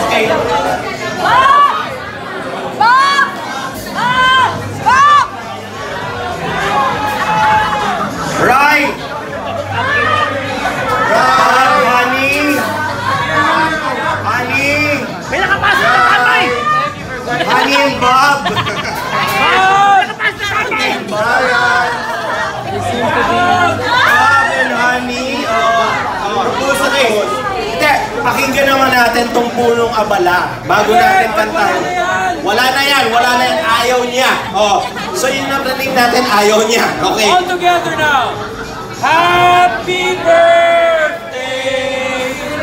Okay. Right! Honey! Honey! May nakapasok na kamay! Honey and Bob! Bob and Honey! Propose na kayo. Hindi, pakinggan naman natin tong punong abala bago natin kantahin. Wala na yan, ayaw niya. So yung naprating natin, ayaw niya. Okay. All together now! Happy birthday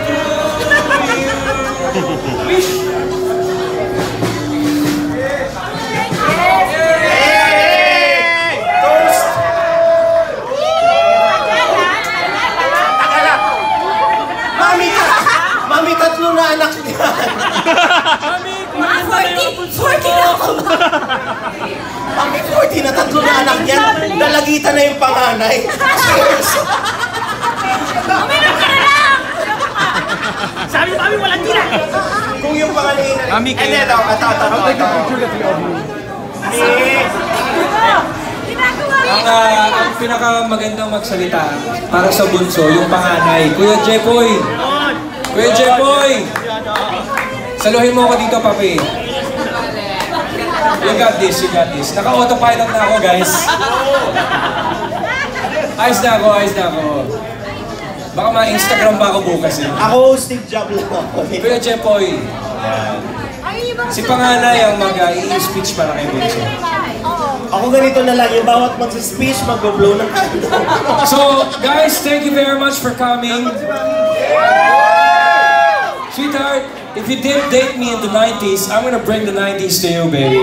to you! Wish! Hey! Toast! Tagala! Mami, tatlo na anak niya. Mami, 40 na ako. Mami, 40 na tatlo na anak niya. Dalagitan na yung panganay. Cheers! Uminom ka na lang! sabi mo, Mami, walang tira! Kung yung panganay na... Mami, kayo. Hindi, ito. Ang pinakamagandang magsalita para sa bunso, yung panganay. Kuya Jepoy! Kuya Jepoy! Saluhin mo ako dito, papi. You got this, you got this. Naka-autopilot na ako, guys. Ayos na ako. Baka ma-Instagram pa ako bukas eh. Ako, Steve Jobs lang ako. Kuya Jepoy. Si panganay ang mag-i-speech para kay bunso. Ako ganito na lang, yung bawat mag-speech, mag-blow ng candle. So, guys, thank you very much for coming. Sweetheart, if you did date me in the 90s, I'm gonna bring the 90s to you, baby.